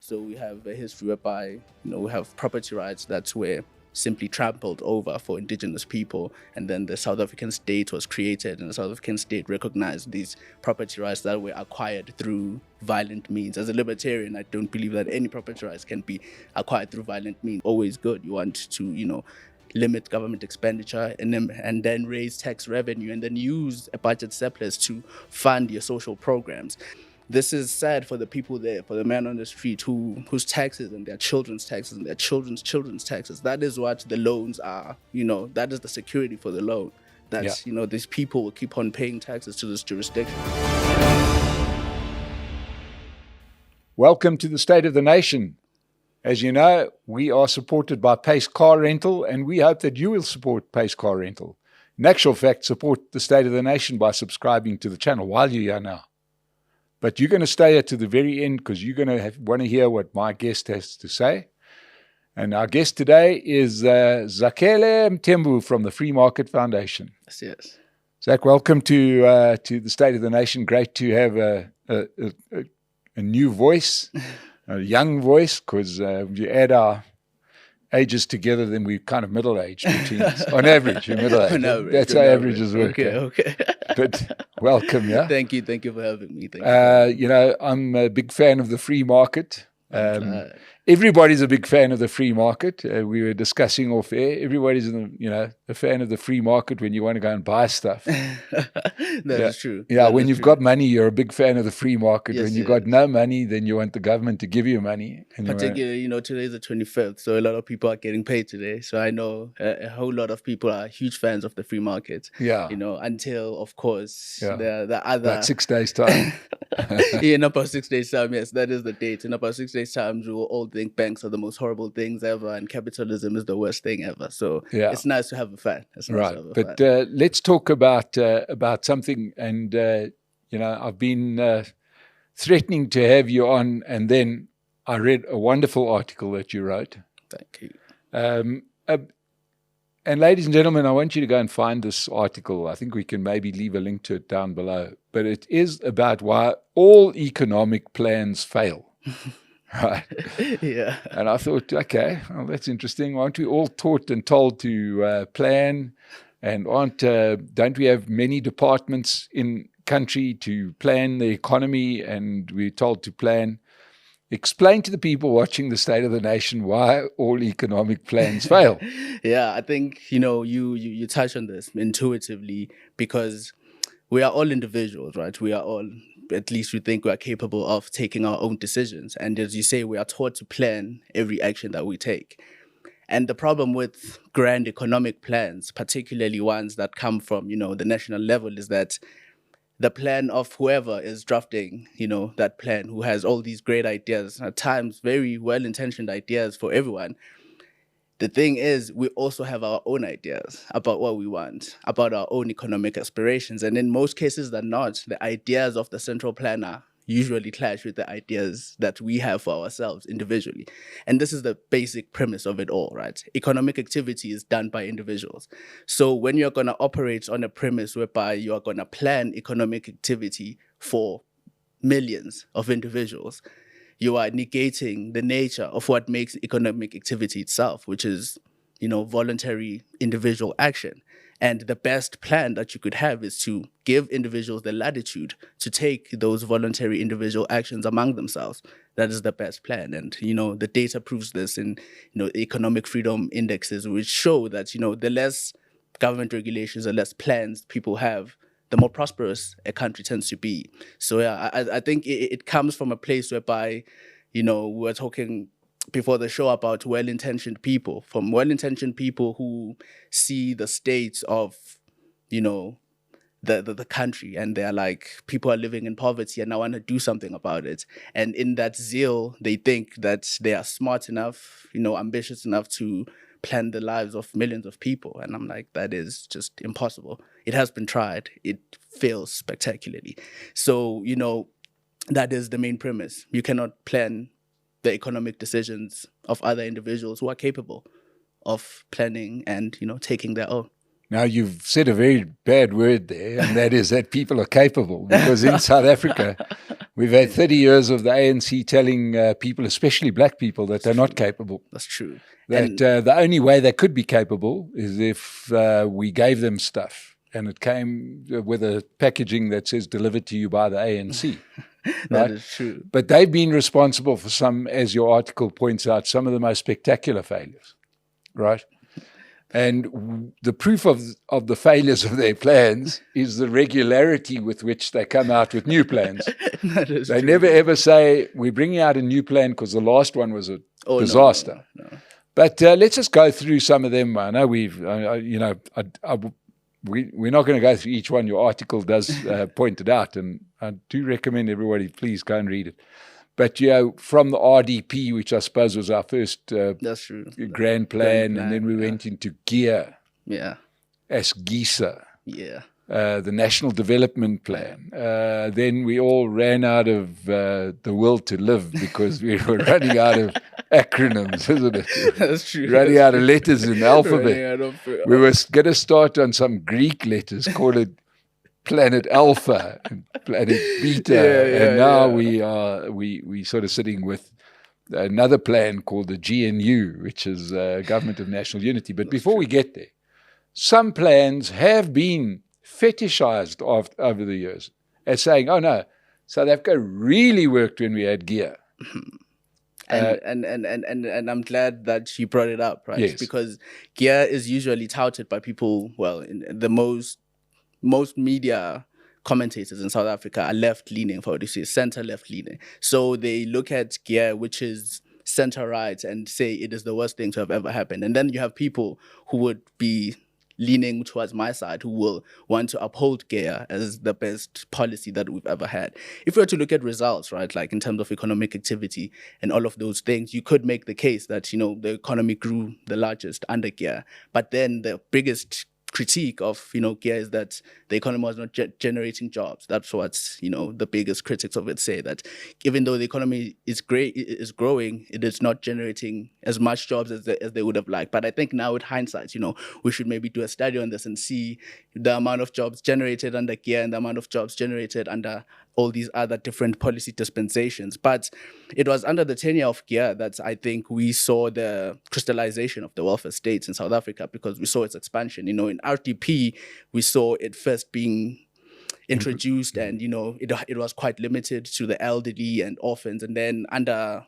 So we have a history whereby, we have property rights that were simply trampled over for indigenous people, and then the South African state was created, and the South African state recognized these property rights that were acquired through violent means. As a libertarian, I don't believe that any property rights can be acquired through violent means. Always good. You want to, limit government expenditure and then raise tax revenue and then use a budget surplus to fund your social programs. This is sad for the people there, for the man on the street whose taxes and their children's taxes and their children's taxes. That is what the loans are. That is the security for the loan. That, these people will keep on paying taxes to this jurisdiction. Welcome to the State of the Nation. As you know, we are supported by Pace Car Rental, and we hope that you will support Pace Car Rental. In actual fact, support the State of the Nation by subscribing to the channel while you're here now. But you're going to stay here to the very end because you're going to want to hear what my guest has to say. And our guest today is Zakhele Mthembu from the Free Market Foundation. Yes. Zach, welcome to the State of the Nation. Great to have a new voice. A young voice, because you add our ages together, then we're kind of middle-aged teens. On average, you're middle-aged. That's how averages work. Okay. But welcome, yeah? Thank you for having me. I'm a big fan of the free market. Everybody's a big fan of the free market. We were discussing off air. Everybody's a fan of the free market when you want to go and buy stuff. That's true. Yeah, when you've got money, you're a big fan of the free market. Yes, when you've got no money, then you want the government to give you money. Particularly, today's the 25th, so a lot of people are getting paid today. So I know a whole lot of people are huge fans of the free market. Yeah. Until, of course, the other... About 6 days' time. In about 6 days' time, yes, that is the date. In about 6 days' time, we will all think banks are the most horrible things ever and capitalism is the worst thing ever. So it's nice to have a fan. But let's talk about something. And, I've been threatening to have you on, and then I read a wonderful article that you wrote. Thank you. And ladies and gentlemen, I want you to go and find this article. I think we can maybe leave a link to it down below. But it is about why all economic plans fail. Right. Yeah. And I thought, okay, well, that's interesting. Aren't we all taught and told to plan? And don't we have many departments in country to plan the economy, and we're told to plan? Explain to the people watching the State of the Nation why all economic plans fail. Yeah, I think, you touch on this intuitively because we are all individuals, right? We are all, at least we think we are capable of taking our own decisions. And as you say, we are taught to plan every action that we take. And the problem with grand economic plans, particularly ones that come from, the national level, is that the plan of whoever is drafting, that plan, who has all these great ideas, at times very well-intentioned ideas for everyone. The thing is, we also have our own ideas about what we want, about our own economic aspirations. And in most cases than not, the ideas of the central planner usually clash with the ideas that we have for ourselves individually. And this is the basic premise of it all, right? Economic activity is done by individuals. So when you're going to operate on a premise whereby you are going to plan economic activity for millions of individuals, you are negating the nature of what makes economic activity itself, which is, voluntary individual action. And the best plan that you could have is to give individuals the latitude to take those voluntary individual actions among themselves. That is the best plan. And, the data proves this in, economic freedom indexes, which show that, the less government regulations, the less plans people have, the more prosperous a country tends to be. So, yeah, I think it comes from a place whereby, we were talking before the show about well-intentioned people, from well-intentioned people who see the state of, the country, and they're like, people are living in poverty and I want to do something about it. And in that zeal, they think that they are smart enough, ambitious enough to plan the lives of millions of people. And I'm like, that is just impossible. It has been tried. It fails spectacularly. So, that is the main premise. You cannot plan the economic decisions of other individuals who are capable of planning and, taking their own. Now, you've said a very bad word there, and that is that people are capable. Because in South Africa, We've had 30 years of the ANC telling people, especially black people, that they're not capable. That's true. That the only way they could be capable is if we gave them stuff. And it came with a packaging that says delivered to you by the ANC. That is true. But they've been responsible for some, as your article points out, some of the most spectacular failures, right? And the proof of the failures of their plans is the regularity with which they come out with new plans. That is They true. never ever say, we're bringing out a new plan because the last one was a disaster. No. But let's just go through some of them. I know we're not going to go through each one. Your article does point it out, and I do recommend everybody please go and read it. But from the RDP, which I suppose was our first That's true. grand plan, and then we went into GEAR, as GISA, the National Development Plan. Then we all ran out of the will to live because we were running out of acronyms, isn't it? That's true. Running out of letters in the alphabet. We were going to start on some Greek letters, call it Planet Alpha and Planet Beta, and now we sort of sitting with another plan called the GNU, which is Government of National Unity. But before we get there, some plans have been fetishized over the years as saying, oh no, South Africa really worked when we had GEAR. And I'm glad that you brought it up, right? Yes. Because GEAR is usually touted by people, well, in the most media commentators in South Africa are left-leaning, for what you say, center-left-leaning. So they look at GEAR, which is center-right, and say it is the worst thing to have ever happened. And then you have people who would be leaning towards my side, who will want to uphold GEAR as the best policy that we've ever had. If we were to look at results, right, like in terms of economic activity and all of those things, you could make the case that, the economy grew the largest under GEAR. But then the biggest critique of GEAR is that the economy was not generating jobs. That's what the biggest critics of it say, that even though the economy is growing, it is not generating as much jobs as they would have liked. But I think now with hindsight, we should maybe do a study on this and see the amount of jobs generated under GEAR and the amount of jobs generated under all these other different policy dispensations. But it was under the tenure of GEAR that I think we saw the crystallization of the welfare states in South Africa, because we saw its expansion. In RDP, we saw it first being introduced, and it was quite limited to the elderly and orphans. And then under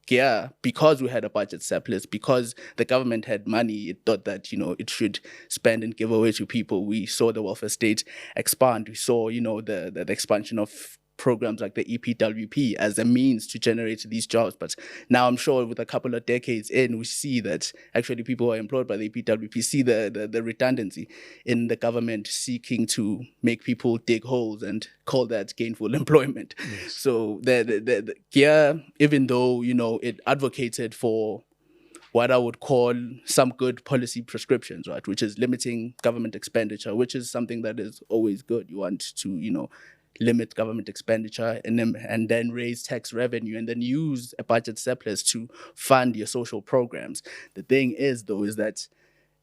GEAR, because we had a budget surplus, because the government had money, it thought that it should spend and give away to people. We saw the welfare state expand. We saw the expansion of programs like the EPWP as a means to generate these jobs. But now I'm sure with a couple of decades in, we see that actually people who are employed by the EPWP see the redundancy in the government seeking to make people dig holes and call that gainful employment. Yes. So the GEAR, even though it advocated for what I would call some good policy prescriptions, right, which is limiting government expenditure, which is something that is always good. You want to limit government expenditure and then raise tax revenue and then use a budget surplus to fund your social programs. The thing is, though, is that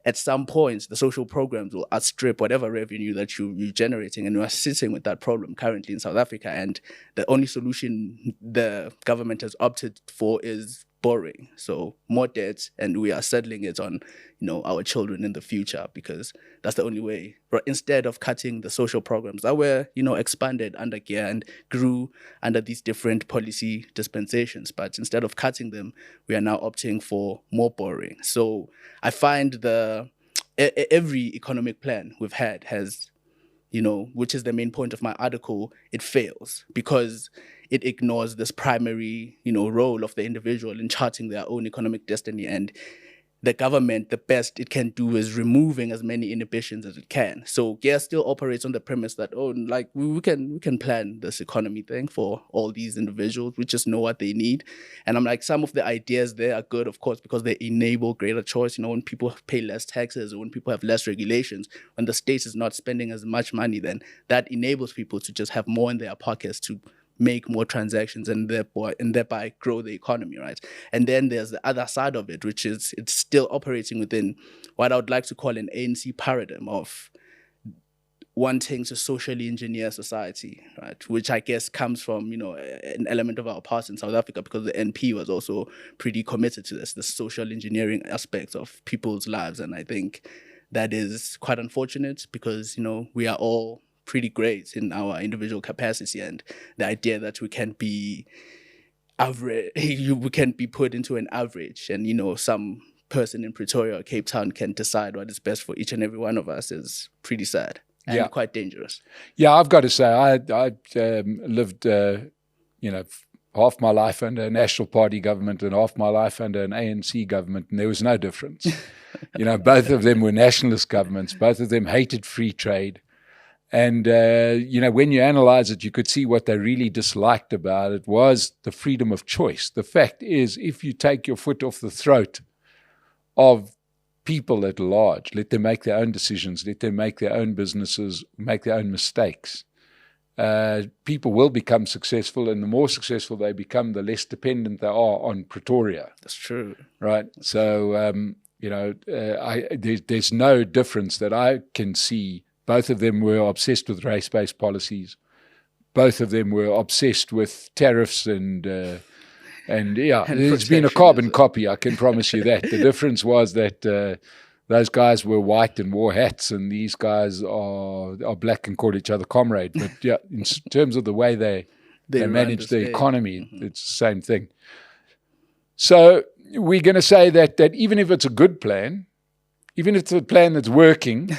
at some point, the social programs will outstrip whatever revenue that you're generating, and we are sitting with that problem currently in South Africa. And the only solution the government has opted for is borrowing, so more debt, and we are settling it on our children in the future, because that's the only way. But instead of cutting the social programs that were expanded under GEAR and grew under these different policy dispensations, but instead of cutting them, we are now opting for more borrowing. So I find every economic plan we've had has, which is the main point of my article, it fails because it ignores this primary, role of the individual in charting their own economic destiny. And the government, the best it can do is removing as many inhibitions as it can. So GEAR still operates on the premise that, we can plan this economy thing for all these individuals. We just know what they need. And I'm like, some of the ideas there are good, of course, because they enable greater choice. When people pay less taxes, or when people have less regulations, when the state is not spending as much money, then that enables people to just have more in their pockets to make more transactions and thereby grow the economy, right? And then there's the other side of it, which is it's still operating within what I would like to call an ANC paradigm of wanting to socially engineer society, right? Which I guess comes from, an element of our past in South Africa, because the NP was also pretty committed to this, the social engineering aspect of people's lives. And I think that is quite unfortunate because, we are all pretty great in our individual capacity, and the idea that we can be average, we can be put into an average, and, some person in Pretoria or Cape Town can decide what is best for each and every one of us is pretty sad. And quite dangerous. Yeah, I've got to say, I lived, half my life under a National Party government and half my life under an ANC government, and there was no difference. Both of them were nationalist governments. Both of them hated free trade. And, when you analyze it, you could see what they really disliked about it was the freedom of choice. The fact is, if you take your foot off the throat of people at large, let them make their own decisions, let them make their own businesses, make their own mistakes, people will become successful, and the more successful they become, the less dependent they are on Pretoria. That's true. Right? So, there's no difference that I can see. Both of them were obsessed with race-based policies. Both of them were obsessed with tariffs and it's been a carbon copy, I can promise you that. The difference was that those guys were white and wore hats, and these guys are black and call each other comrade. But yeah, in terms of the way they manage the economy, it's the same thing. So we're going to say that even if it's a good plan, even if it's a plan that's working,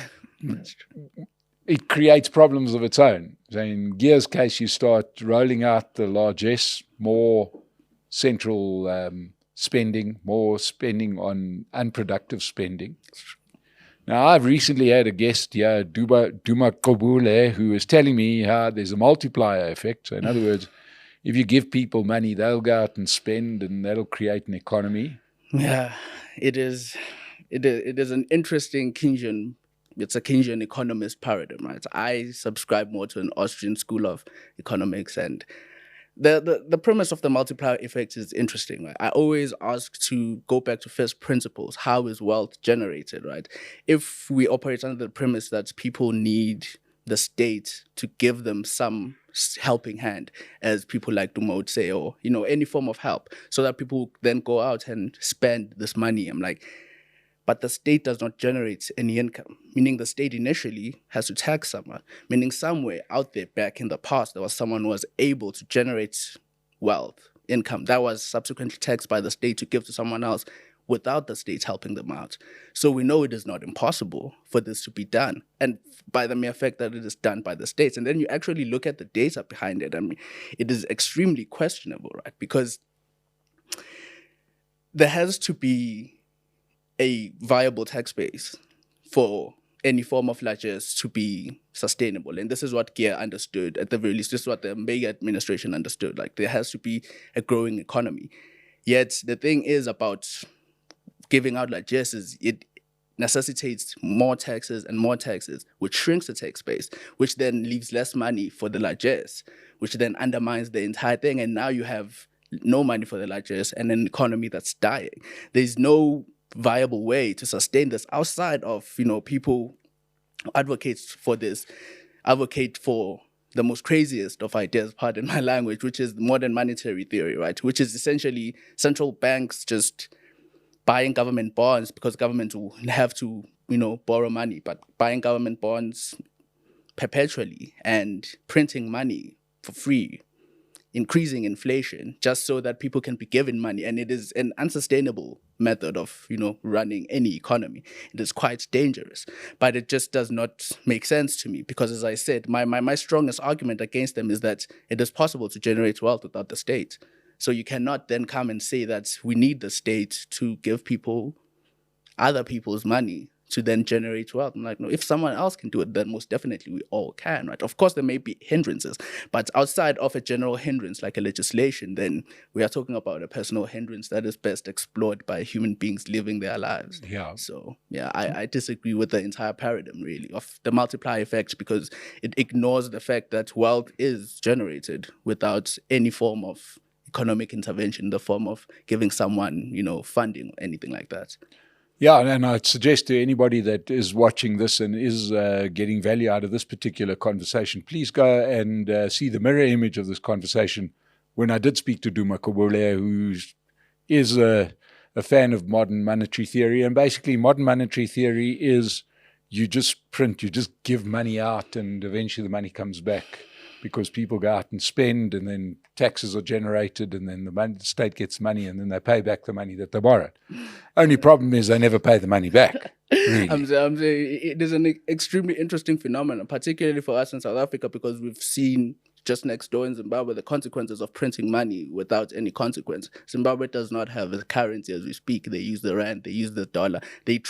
it creates problems of its own. So in Gear's case, you start rolling out the largesse, more central spending, more spending on unproductive spending. Now, I've recently had a guest here, Duma Kobule, who is telling me how there's a multiplier effect. So in other words, if you give people money, they'll go out and spend, and that'll create an economy. Yeah, it is an interesting Keynesian. It's a Keynesian economist paradigm, right? I subscribe more to an Austrian school of economics, and the premise of the multiplier effect is interesting, right? I always ask to go back to first principles. How is wealth generated, right? If we operate under the premise that people need the state to give them some helping hand, as people like Duma would say, or, any form of help, so that people then go out and spend this money. I'm like, but the state does not generate any income, meaning the state initially has to tax someone, meaning somewhere out there back in the past, there was someone who was able to generate wealth, income, that was subsequently taxed by the state to give to someone else without the state helping them out. So we know it is not impossible for this to be done, and by the mere fact that it is done by the states. And then you actually look at the data behind it, I mean, it is extremely questionable, right? Because there has to be a viable tax base for any form of largesse to be sustainable. And this is what Gear understood, at the very least. This is what the Mbeki administration understood. Like, there has to be a growing economy. Yet the thing is about giving out largesse is it necessitates more taxes and more taxes, which shrinks the tax base, which then leaves less money for the largesse, which then undermines the entire thing. And now you have no money for the largesse and an economy that's dying. There's no viable way to sustain this outside of, people who advocate for the most craziest of ideas, pardon my language, which is modern monetary theory, right? Which is essentially central banks just buying government bonds because governments will have to, borrow money, but buying government bonds perpetually and printing money for free, increasing inflation just so that people can be given money. And it is an unsustainable method of, running any economy. It is quite dangerous, but it just does not make sense to me because, as I said, my strongest argument against them is that it is possible to generate wealth without the state. So you cannot then come and say that we need the state to give people other people's money to then generate wealth. I'm like, no, if someone else can do it, then most definitely we all can, right? Of course, there may be hindrances, but outside of a general hindrance like a legislation, then we are talking about a personal hindrance that is best explored by human beings living their lives. Yeah. So, yeah, I disagree with the entire paradigm, really, of the multiplier effect because it ignores the fact that wealth is generated without any form of economic intervention in the form of giving someone, funding or anything like that. Yeah, and I'd suggest to anybody that is watching this and is getting value out of this particular conversation, please go and see the mirror image of this conversation when I did speak to Duma Kobole, who is a fan of modern monetary theory. And basically, modern monetary theory is you just print, you just give money out, and eventually the money comes back because people go out and spend, and then taxes are generated, and then the state gets money, and then they pay back the money that they borrowed. Only problem is they never pay the money back. Really. I'm saying it is an extremely interesting phenomenon, particularly for us in South Africa, because we've seen just next door in Zimbabwe the consequences of printing money without any consequence. Zimbabwe does not have a currency as we speak. They use the rand, they use the dollar. They've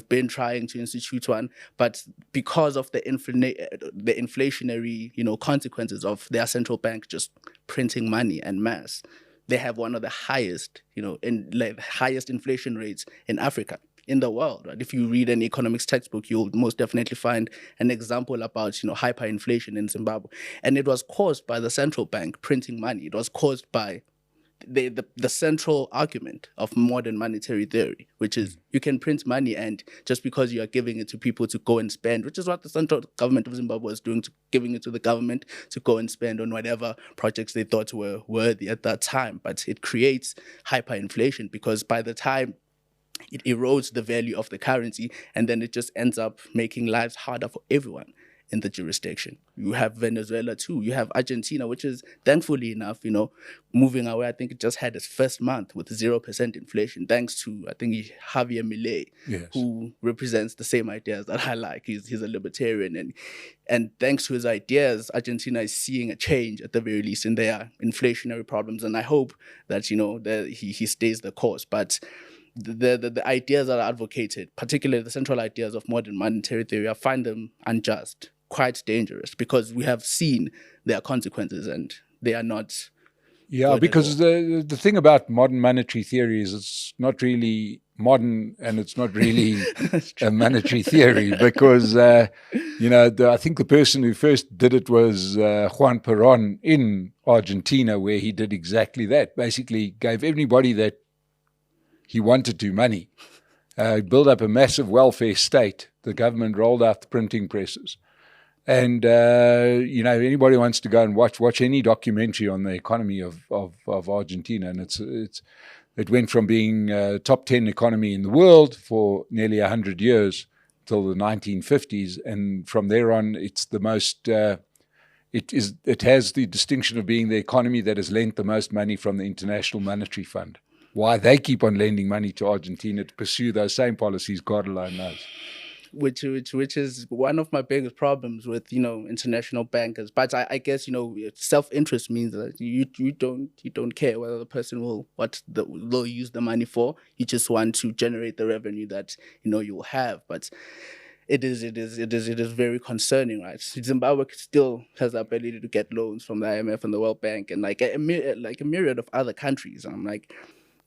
been trying to institute one, but because of the inflationary, consequences of their central bank just printing money en masse, they have one of the highest, highest inflation rates in Africa, in the world, right? If you read an economics textbook, you'll most definitely find an example about, hyperinflation in Zimbabwe. And it was caused by the central bank printing money. It was caused by the central argument of modern monetary theory, which is you can print money, and just because you are giving it to people to go and spend, which is what the central government of Zimbabwe was doing, giving it to the government to go and spend on whatever projects they thought were worthy at that time. But it creates hyperinflation because by the time it erodes the value of the currency, and then it just ends up making lives harder for everyone in the jurisdiction. You have Venezuela too. You have Argentina, which is thankfully enough, moving away. I think it just had its first month with 0% inflation, thanks to, I think, Javier Milei, yes, who represents the same ideas that I like. He's a libertarian, and thanks to his ideas, Argentina is seeing a change at the very least in their inflationary problems. And I hope that that he stays the course. But the ideas that are advocated, particularly the central ideas of modern monetary theory, I find them unjust, quite dangerous, because we have seen their consequences and they are not. Yeah, because the thing about modern monetary theory is it's not really modern and it's not really a monetary theory because, I think the person who first did it was Juan Perón in Argentina, where he did exactly that, basically gave everybody that he wanted to money, built up a massive welfare state. The government rolled out the printing presses. And, anybody wants to go and watch any documentary on the economy of Argentina. And it went from being a top 10 economy in the world for nearly 100 years till the 1950s. And from there on, it's the most, it has the distinction of being the economy that has lent the most money from the International Monetary Fund. Why they keep on lending money to Argentina to pursue those same policies, God alone knows. Which is one of my biggest problems with international bankers. But I guess self-interest means that you don't care whether the person they'll use the money for. You just want to generate the revenue that you'll have. But it is very concerning, right? Zimbabwe still has the ability to get loans from the IMF and the World Bank, and like a myriad of other countries. I'm like,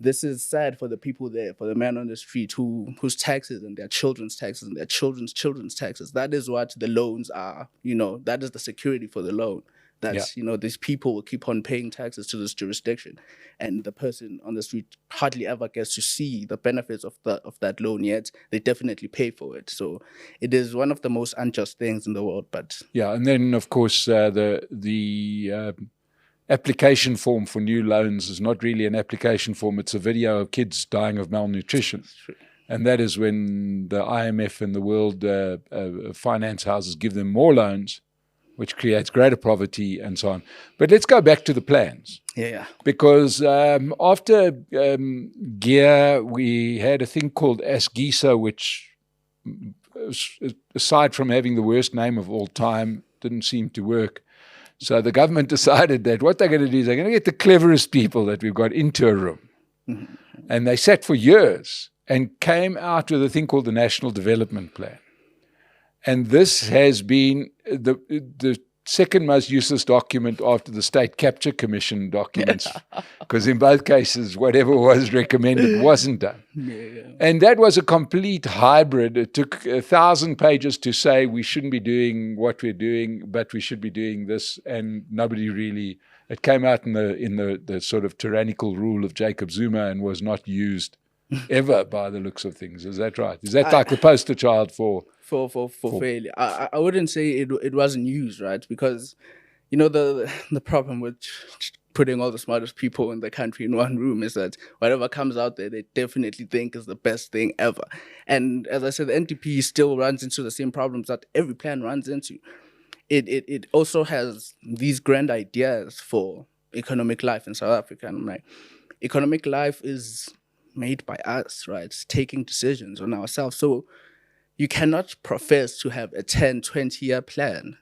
this is sad for the people there, for the man on the street whose taxes and their children's taxes and their children's taxes. That is what the loans are. That is the security for the loan. That these people will keep on paying taxes to this jurisdiction, and the person on the street hardly ever gets to see the benefits of that loan. Yet they definitely pay for it. So it is one of the most unjust things in the world. But yeah, and then of course the application form for new loans is not really an application form. It's a video of kids dying of malnutrition. And that is when the IMF and the world finance houses give them more loans, which creates greater poverty and so on. But let's go back to the plans. Yeah. Because after GEAR, we had a thing called ASGISA, which, aside from having the worst name of all time, didn't seem to work. So the government decided that what they're going to do is they're going to get the cleverest people that we've got into a room. Mm-hmm. And they sat for years and came out with a thing called the National Development Plan. And this has been the second most useless document after the State Capture Commission documents, because in both cases, whatever was recommended wasn't done. Yeah. And that was a complete hybrid. It took 1,000 pages to say we shouldn't be doing what we're doing, but we should be doing this, and nobody really. It came out in the sort of tyrannical rule of Jacob Zuma and was not used ever, by the looks of things. Is that right? Is that like the poster child for failure? I wouldn't say it wasn't used, right? Because the problem with putting all the smartest people in the country in one room is that whatever comes out there, they definitely think is the best thing ever. And as I said, the NDP still runs into the same problems that every plan runs into. It also has these grand ideas for economic life in South Africa. And I'm like, economic life is made by us, right? It's taking decisions on ourselves. So you cannot profess to have a 10, 20-year plan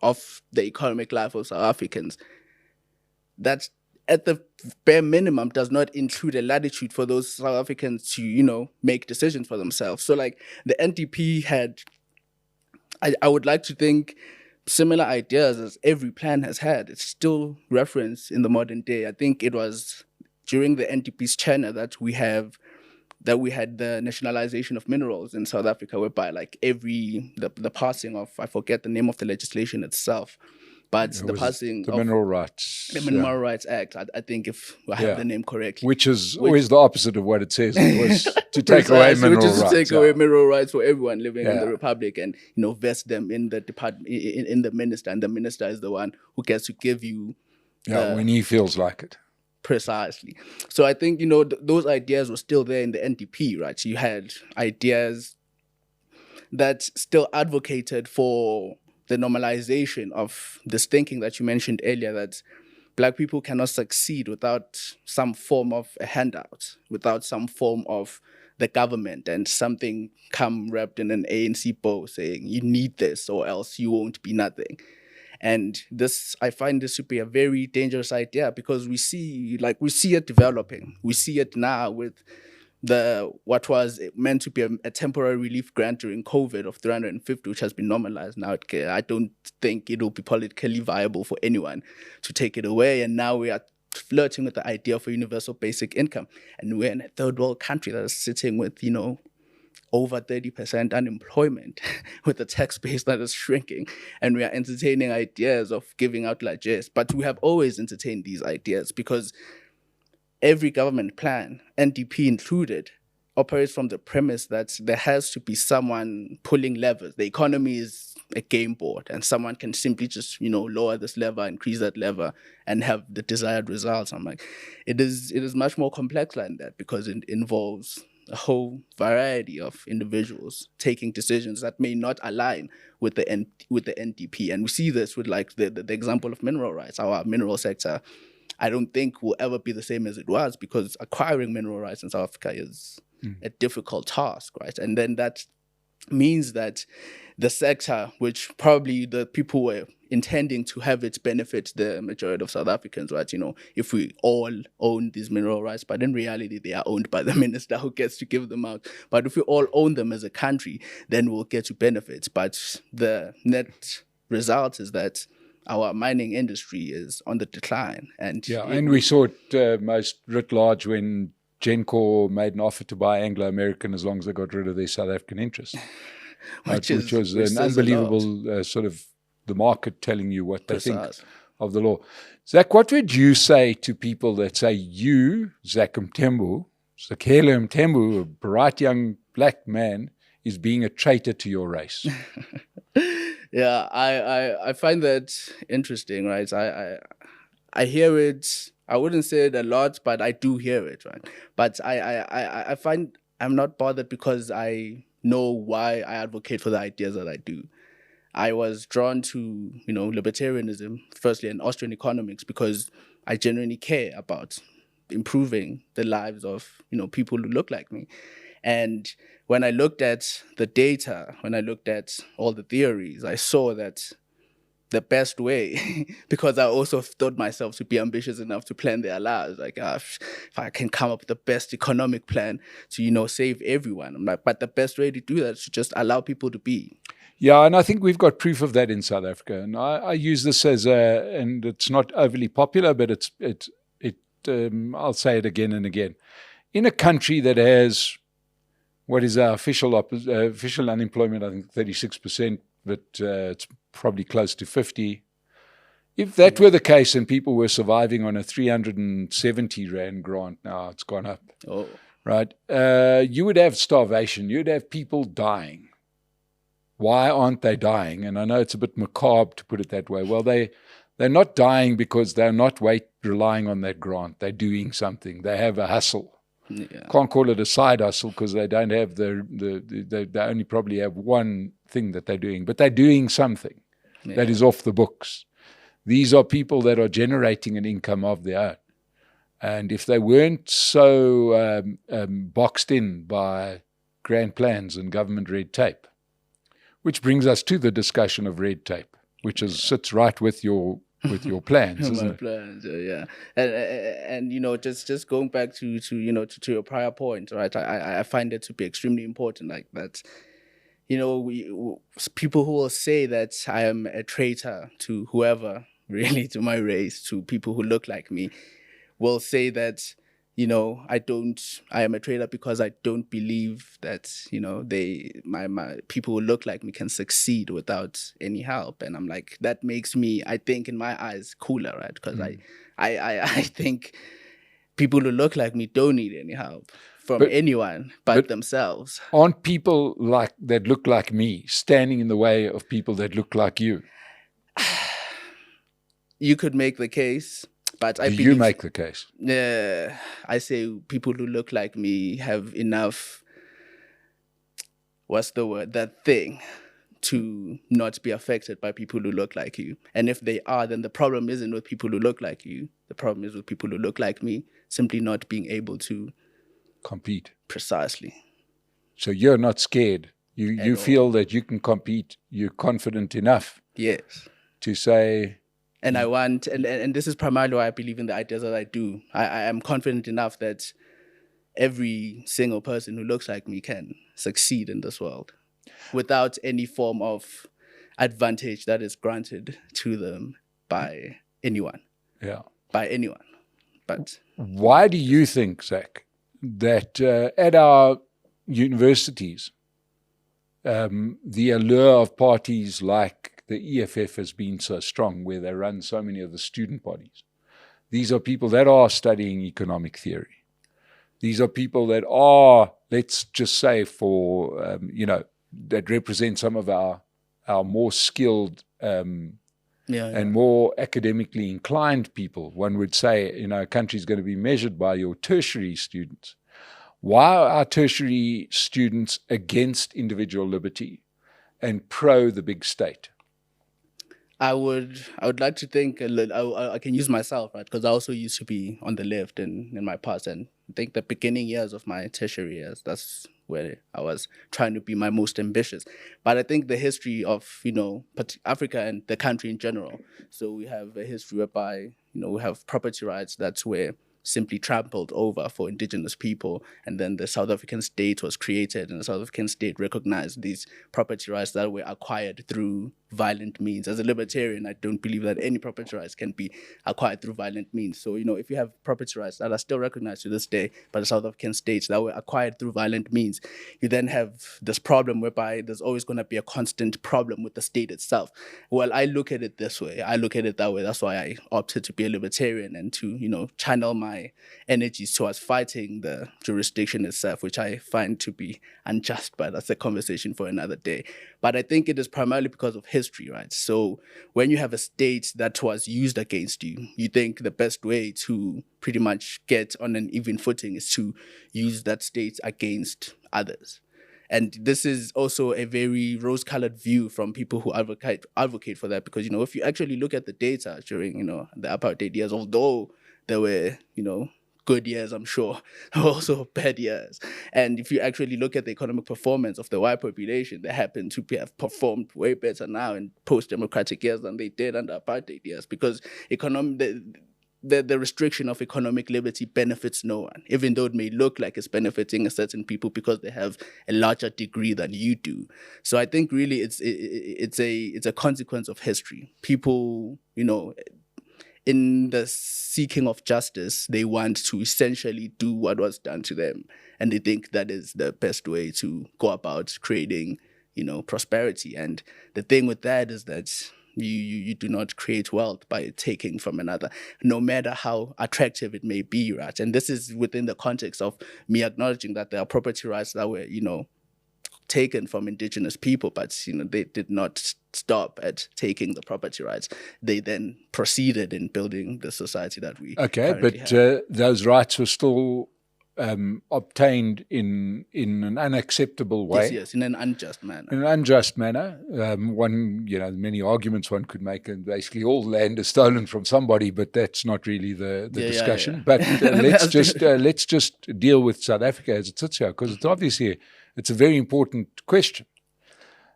of the economic life of South Africans that at the bare minimum does not include a latitude for those South Africans to, make decisions for themselves. So like the NDP had, I would like to think, similar ideas as every plan has had. It's still referenced in the modern day. I think it was during the NDP's tenure that we had the nationalization of minerals in South Africa, whereby like the passing of, I forget the name of the legislation itself, but the passing the of Mineral Rights. the Mineral Rights Act, I think if I have the name correctly. Which is always the opposite of what it says. It was to take away mineral rights. Which is to take away mineral rights for everyone living in the Republic and, vest them in the department, in the minister. And the minister is the one who gets to give you... when he feels like it. Precisely. So I think, those ideas were still there in the NDP, right? So you had ideas that still advocated for the normalization of this thinking that you mentioned earlier, that Black people cannot succeed without some form of a handout, without some form of the government and something come wrapped in an ANC bow saying, you need this or else you won't be nothing. And I find this to be a very dangerous idea because we see it developing. We see it now with what was meant to be a temporary relief grant during COVID of 350, which has been normalized now. I don't think it will be politically viable for anyone to take it away. And now we are flirting with the idea of a universal basic income. And we're in a third world country that is sitting with, over 30% unemployment with a tax base that is shrinking. And we are entertaining ideas of giving out largesse. But we have always entertained these ideas because every government plan, NDP included, operates from the premise that there has to be someone pulling levers. The economy is a game board and someone can simply just, lower this lever, increase that lever and have the desired results. I'm like, it is much more complex than that because it involves a whole variety of individuals taking decisions that may not align with the NDP. And we see this with like the example of mineral rights. Our mineral sector, I don't think will ever be the same as it was because acquiring mineral rights in South Africa is a difficult task, right? And then that means that the sector, which probably the people were intending to have its benefit the majority of South Africans, right? If we all own these mineral rights, but in reality, they are owned by the minister who gets to give them out. But if we all own them as a country, then we'll get to benefits. But the net result is that our mining industry is on the decline. And we saw it most writ large when Gencor made an offer to buy Anglo-American as long as they got rid of their South African interests, which was an unbelievable sort of the market telling you what they think of the law. Zach, what would you say to people that say you, Zakhele Mthembu, a bright young Black man, is being a traitor to your race? Yeah, I find that interesting, right? I hear it. I wouldn't say it a lot, but I do hear it, right? But I find I'm not bothered because I know why I advocate for the ideas that I do. I was drawn to, libertarianism, firstly, and Austrian economics because I genuinely care about improving the lives of, people who look like me. And when I looked at the data, when I looked at all the theories, I saw that the best way, because I also thought myself to be ambitious enough to plan their lives. Like, if I can come up with the best economic plan to, save everyone. I'm like, but the best way to do that is to just allow people to be. Yeah, and I think we've got proof of that in South Africa. And I use this as and it's not overly popular, but I'll say it again and again. In a country that has, what is our official unemployment, I think 36%, but it's probably close to 50. If that were the case and people were surviving on a 370 Rand grant, now it's gone up. Oh. right? You would have starvation. You'd have people dying. Why aren't they dying? And I know it's a bit macabre to put it that way. Well, they're not dying because they're not relying on that grant. They're doing something. They have a hustle. Yeah. Can't call it a side hustle because they don't have they only probably have one thing that they're doing, but they're doing something that is off the books. These are people that are generating an income of their own. And if they weren't so boxed in by grand plans and government red tape, which brings us to the discussion of red tape, which sits right with your plans, isn't it? Plans, yeah. And just going back to your prior point, right? I find it to be extremely important, like that. People who will say that I am a traitor to whoever, really, to my race, to people who look like me, will say that I am a traitor because I don't believe that my people who look like me can succeed without any help. And I'm like, that makes me, I think, in my eyes, cooler, right? Because I think people who look like me don't need any help from anyone but themselves. Aren't people that look like me standing in the way of people that look like you? You could make the case. But I believe, you make the case? I say people who look like me have enough, that thing, to not be affected by people who look like you. And if they are, then the problem isn't with people who look like you. The problem is with people who look like me simply not being able to compete. Precisely. So you're not scared. You feel that you can compete. You're confident enough. Yes. To say... And I want, and this is primarily why I believe in the ideas that I do. I am confident enough that every single person who looks like me can succeed in this world without any form of advantage that is granted to them by anyone. Yeah. By anyone. But why do you think, Zach, that at our universities, the allure of parties like the EFF has been so strong, where they run so many of the student bodies? These are people that are studying economic theory. These are people that are, let's just say, that represent some of our more skilled and more academically inclined people. One would say, a country is going to be measured by your tertiary students. Why are our tertiary students against individual liberty and pro the big state? I would like to think I can use myself, right? Because I also used to be on the left in my past, and I think the beginning years of my tertiary years, that's where I was trying to be my most ambitious. But I think the history of Africa and the country in general. So we have a history whereby we have property rights that's where simply trampled over for indigenous people, and then the South African state was created, and the South African state recognized these property rights that were acquired through violent means. As a libertarian, I don't believe that any property rights can be acquired through violent means. So, if you have property rights that are still recognized to this day by the South African states that were acquired through violent means, you then have this problem whereby there's always going to be a constant problem with the state itself. Well, I look at it this way. I look at it that way. That's why I opted to be a libertarian and to, channel my energies towards fighting the jurisdiction itself, which I find to be unjust, but that's a conversation for another day. But I think it is primarily because of history, right? So when you have a state that was used against you, you think the best way to pretty much get on an even footing is to use that state against others. And this is also a very rose-colored view from people who advocate for that, because, if you actually look at the data during, the apartheid years, although there were, good years, I'm sure, also bad years. And if you actually look at the economic performance of the white population, they happen to have performed way better now in post-democratic years than they did under apartheid years, because the restriction of economic liberty benefits no one, even though it may look like it's benefiting certain people because they have a larger degree than you do. So I think really it's a consequence of history. People, in the seeking of justice, they want to essentially do what was done to them. And they think that is the best way to go about creating, prosperity. And the thing with that is that You do not create wealth by taking from another, no matter how attractive it may be, right? And this is within the context of me acknowledging that there are property rights that were, taken from indigenous people, but they did not stop at taking the property rights. They then proceeded in building the society that we currently have. Those rights were still obtained in an unacceptable way. Yes, in an unjust manner. In an unjust manner. Many arguments one could make, and basically all land is stolen from somebody, but that's not really the discussion. Yeah. But let's just deal with South Africa as it sits here, because it's obviously it's a very important question.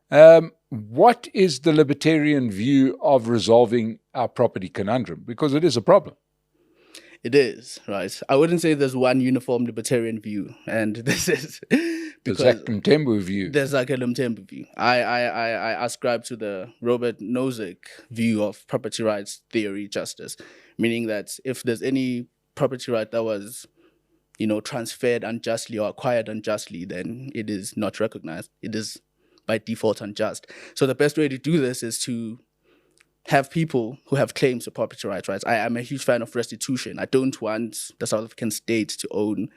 What is the libertarian view of resolving our property conundrum? Because it is a problem. It is, right? I wouldn't say there's one uniform libertarian view, and this is the Zakhele Mthembu view. The Zakhele Mthembu view. I ascribe to the Robert Nozick view of property rights theory justice, meaning that if there's any property right that was, transferred unjustly or acquired unjustly, then it is not recognized. It is by default unjust. So the best way to do this is to have people who have claims to property rights, right? I am a huge fan of restitution. I don't want the South African state to own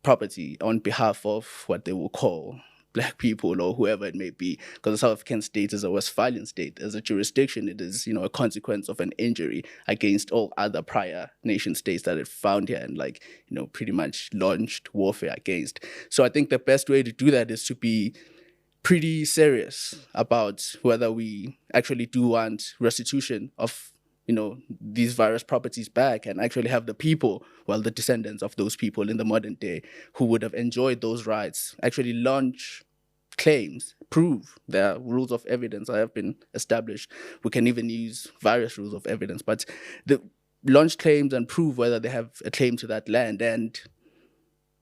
property on behalf of what they will call Black people or whoever it may be, because the South African state is a Westphalian state. As a jurisdiction, it is, a consequence of an injury against all other prior nation states that it found here and pretty much launched warfare against. So I think the best way to do that is to be pretty serious about whether we actually do want restitution of, these various properties back, and actually have the people, the descendants of those people in the modern day who would have enjoyed those rights, actually launch claims, prove their rules of evidence that have been established. We can even use various rules of evidence, but the launch claims and prove whether they have a claim to that land, and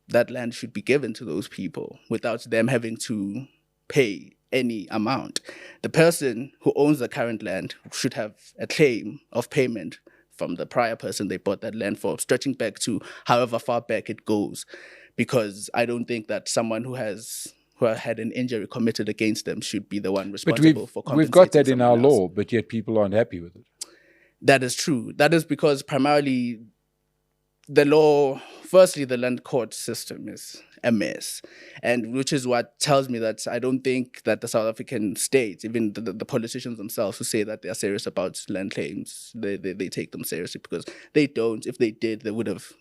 that land should be given to those people without them having to pay any amount. The person who owns the current land should have a claim of payment from the prior person they bought that land for, stretching back to however far back it goes. Because I don't think that someone who had an injury committed against them should be the one responsible for compensating. We've got that in our law, but yet people aren't happy with it. That is true. That is because primarily the law, firstly, the land court system is a mess, and which is what tells me that I don't think that the South African state, even the politicians themselves who say that they are serious about land claims, they take them seriously, because they don't. If they did, they would have,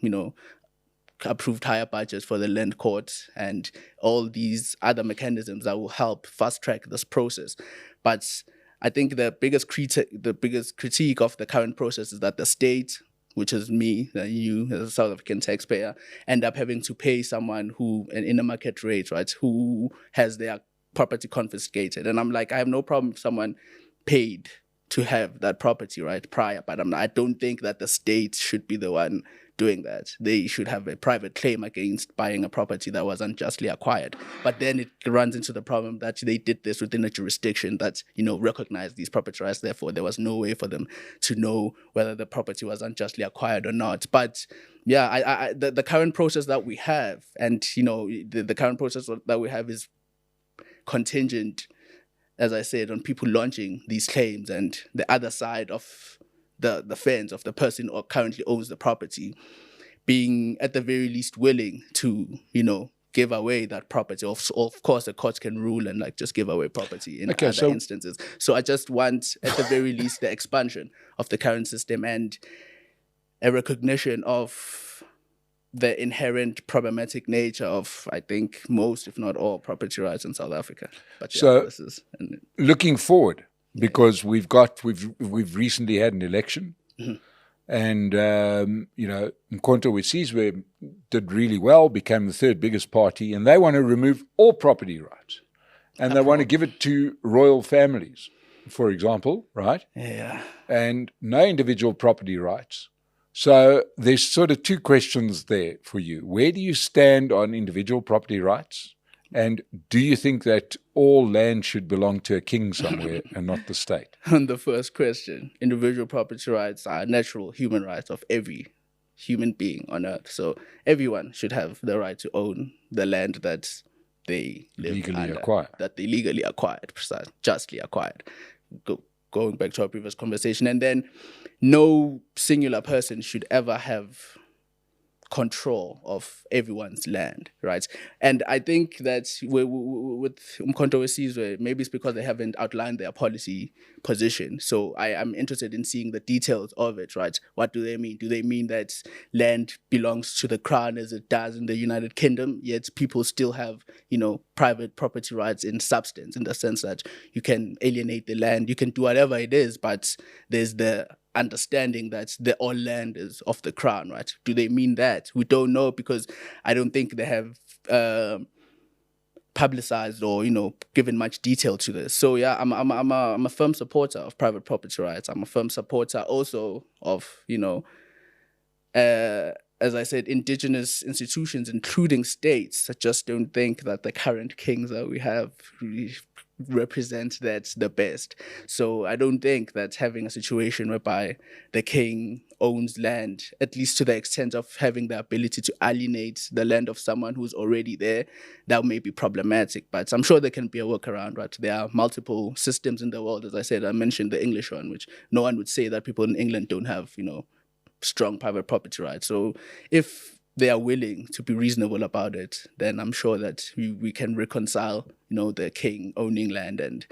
approved higher budgets for the land court and all these other mechanisms that will help fast track this process. But I think the biggest critique of the current process is that the state, which is me, you as a South African taxpayer, end up having to pay someone who, in a market rate, right, who has their property confiscated. And I'm like, I have no problem if someone paid to have that property, right, prior, but I don't think that the state should be the one doing that. They should have a private claim against buying a property that was unjustly acquired. But then it runs into the problem that they did this within a jurisdiction that, recognized these property rights. Therefore, there was no way for them to know whether the property was unjustly acquired or not. But yeah, the current process that we have, and, the current process that we have is contingent, as I said, on people launching these claims, and the other side of the fence of the person who currently owns the property being at the very least willing to, give away that property. Of course, the courts can rule and just give away property in other instances. So I just want, at the very least, the expansion of the current system and a recognition of the inherent problematic nature of, I think, most, if not all, property rights in South Africa. But looking forward, because we've recently had an election, mm-hmm. and Mkhonto weSizwe did really well, became the third biggest party, and they want to remove all property rights, and they want to give it to royal families, for example, right? Yeah. And no individual property rights. So there's sort of two questions there for you. Where do you stand on individual property rights? And do you think that all land should belong to a king somewhere and not the state? On the first question, individual property rights are natural human rights of every human being on earth. So everyone should have the right to own the land that they live legally under, acquired. That they legally acquired, justly acquired. going back to our previous conversation. And then no singular person should ever have control of everyone's land, right? And I think that with Umkhonto weSizwe, maybe it's because they haven't outlined their policy position. So I am interested in seeing the details of it, right? What do they mean? Do they mean that land belongs to the crown as it does in the United Kingdom, yet people still have, private property rights in substance, in the sense that you can alienate the land, you can do whatever it is, but there's the understanding that the all land is of the crown, right? Do they mean that? We don't know, because I don't think they have publicized or given much detail to this. So yeah, I'm a firm supporter of private property rights. I'm a firm supporter also of as I said, indigenous institutions, including states. I just don't think that the current kings that we have really represent that the best. So I don't think that having a situation whereby the king owns land, at least to the extent of having the ability to alienate the land of someone who's already there, that may be problematic. But I'm sure there can be a workaround, right? There are multiple systems in the world. As I said, I mentioned the English one, which no one would say that people in England don't have, strong private property rights. So if they are willing to be reasonable about it, then I'm sure that we can reconcile, the king owning land and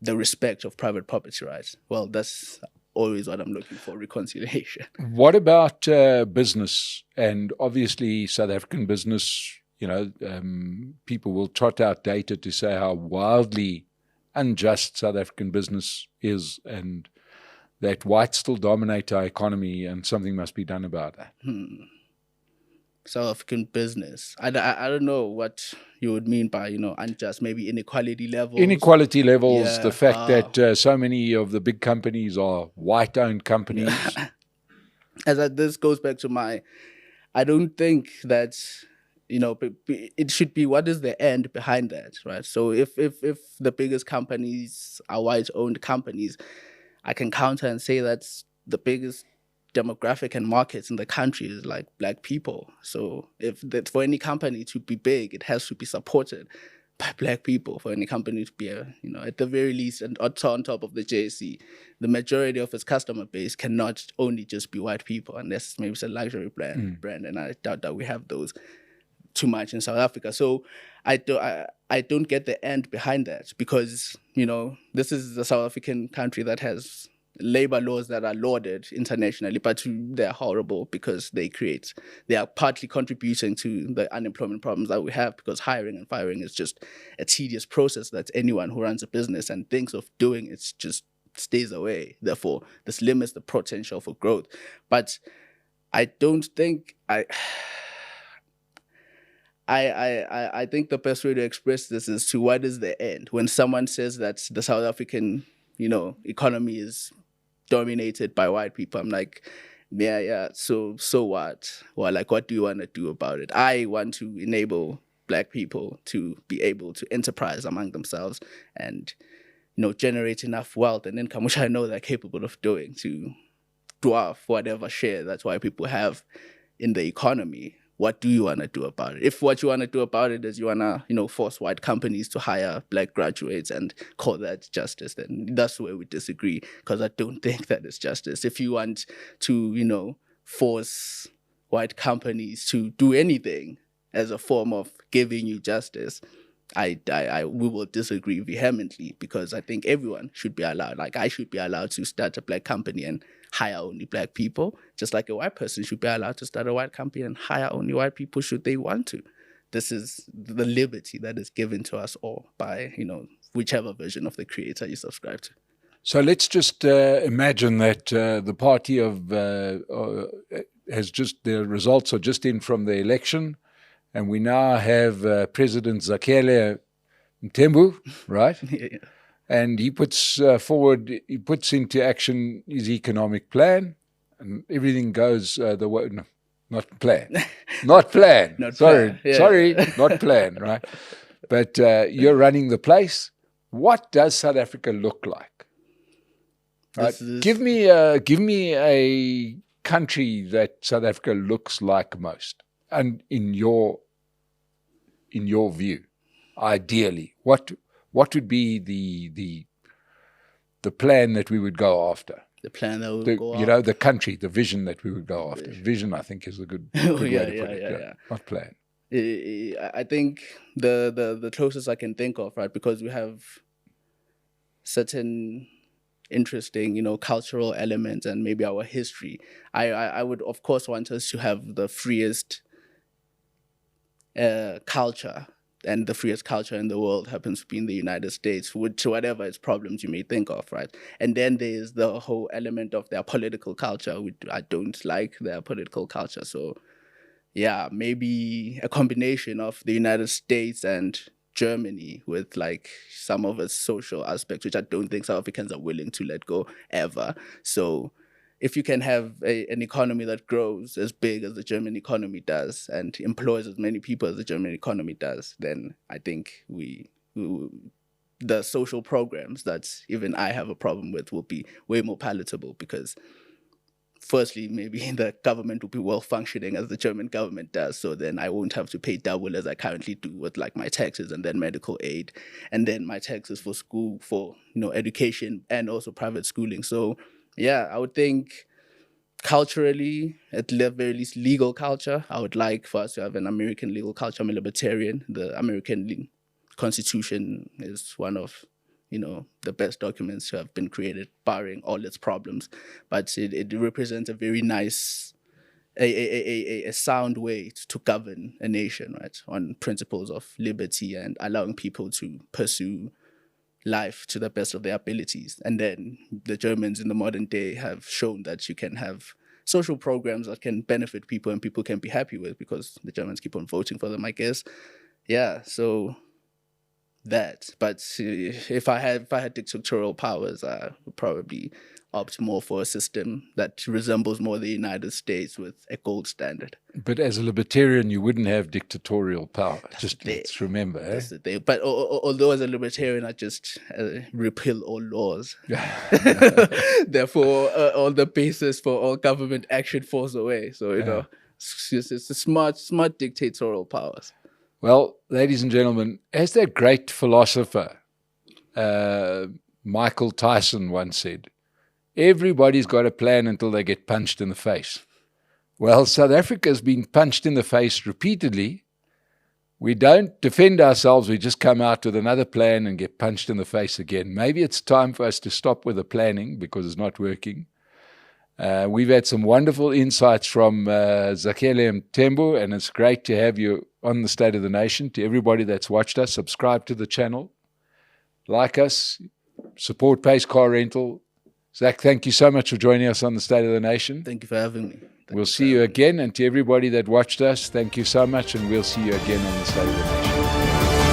the respect of private property rights. Well, that's always what I'm looking for, reconciliation. What about business? And obviously South African business, people will trot out data to say how wildly unjust South African business is, and that whites still dominate our economy, and something must be done about that. South African business. I don't know what you would mean by, unjust, maybe inequality levels. Inequality levels, Yeah, the fact that so many of the big companies are white-owned companies. This goes back to I don't think that, it should be, what is the end behind that, right? So if the biggest companies are white-owned companies, I can counter and say that's the biggest demographic and markets in the country is like black people. So for any company to be big, it has to be supported by black people. For any company to be, at the very least, and on top of the JSE, the majority of its customer base cannot only just be white people, unless maybe it's a luxury brand, and I doubt that we have those too much in South Africa. So I don't get the end behind that, because this is the South African country that has labor laws that are lauded internationally, but they're horrible because they are partly contributing to the unemployment problems that we have, because hiring and firing is just a tedious process that anyone who runs a business and thinks of doing it just stays away. Therefore, this limits the potential for growth. But I don't think I think the best way to express this is to what is the end. When someone says that the South African, economy is dominated by white people, I'm like, yeah. So what? Well, like, what do you want to do about it? I want to enable black people to be able to enterprise among themselves and, generate enough wealth and income, which I know they're capable of doing, to dwarf whatever share that white people have in the economy. What do you want to do about it? If what you want to do about it is you want to, force white companies to hire black graduates and call that justice, then that's where we disagree, because I don't think that is justice. If you want to, force white companies to do anything as a form of giving you justice, we will disagree vehemently, because I think everyone should be allowed. Like, I should be allowed to start a black company and hire only black people, just like a white person should be allowed to start a white company and hire only white people should they want to. This is the liberty that is given to us all by, whichever version of the creator you subscribe to. So let's just imagine that the party has just, the results are just in from the election, and we now have President Zakhele Mthembu, right? Yeah. And he puts into action his economic plan, and everything goes the way. No, not plan. Not plan. Not sorry, plan. Yeah. Sorry, not plan, right? But you're running the place. What does South Africa look like? Right? Give me a country that South Africa looks like most, and in your view, ideally, what would be the plan that we would go after. The plan that would go You know, the country, the vision that we would go after. Vision, I think, is a good way to put it. Yeah. Not plan. I think the closest I can think of, right, because we have certain interesting, you know, cultural elements and maybe our history. I would, of course, want us to have the freest culture, and the freest culture in the world happens to be in the United States, which whatever its problems you may think of, right? And then there's the whole element of their political culture, which I don't like their political culture. So yeah, maybe a combination of the United States and Germany with like some of its social aspects, which I don't think South Africans are willing to let go ever. So if you can have an economy that grows as big as the German economy does and employs as many people as the German economy does, then I think the social programs that even I have a problem with will be way more palatable, because firstly, maybe the government will be well functioning as the German government does. So then I won't have to pay double as I currently do with like my taxes and then medical aid and then my taxes for school, for, you know, education and also private schooling. So yeah, I would think culturally, at the very least legal culture, I would like for us to have an American legal culture. I'm a libertarian. The American Constitution is one of, you know, the best documents to have been created, barring all its problems. But it represents a very nice, a sound way to govern a nation, right, on principles of liberty and allowing people to pursue life to the best of their abilities. And then the Germans in the modern day have shown that you can have social programs that can benefit people and people can be happy with, because the Germans keep on voting for them, I guess. Yeah, so that. But if I had dictatorial powers, I would probably opt more for a system that resembles more the United States with a gold standard. But as a libertarian, you wouldn't have dictatorial power. Let's remember. That's the thing. But although as a libertarian, I just repeal all laws. Therefore, all the basis for all government action falls away. So, you know, it's a smart dictatorial powers. Well, ladies and gentlemen, as that great philosopher, Michael Tyson once said, everybody's got a plan until they get punched in the face. Well, South Africa's been punched in the face repeatedly. We don't defend ourselves. We just come out with another plan and get punched in the face again. Maybe it's time for us to stop with the planning because it's not working. We've had some wonderful insights from Zakhele Mthembu, and it's great to have you on the State of the Nation. To everybody that's watched us, subscribe to the channel, like us, support Pace Car Rental. Zach, thank you so much for joining us on the State of the Nation. Thank you for having me. We'll see you again. And to everybody that watched us, thank you so much, and we'll see you again on the State of the Nation.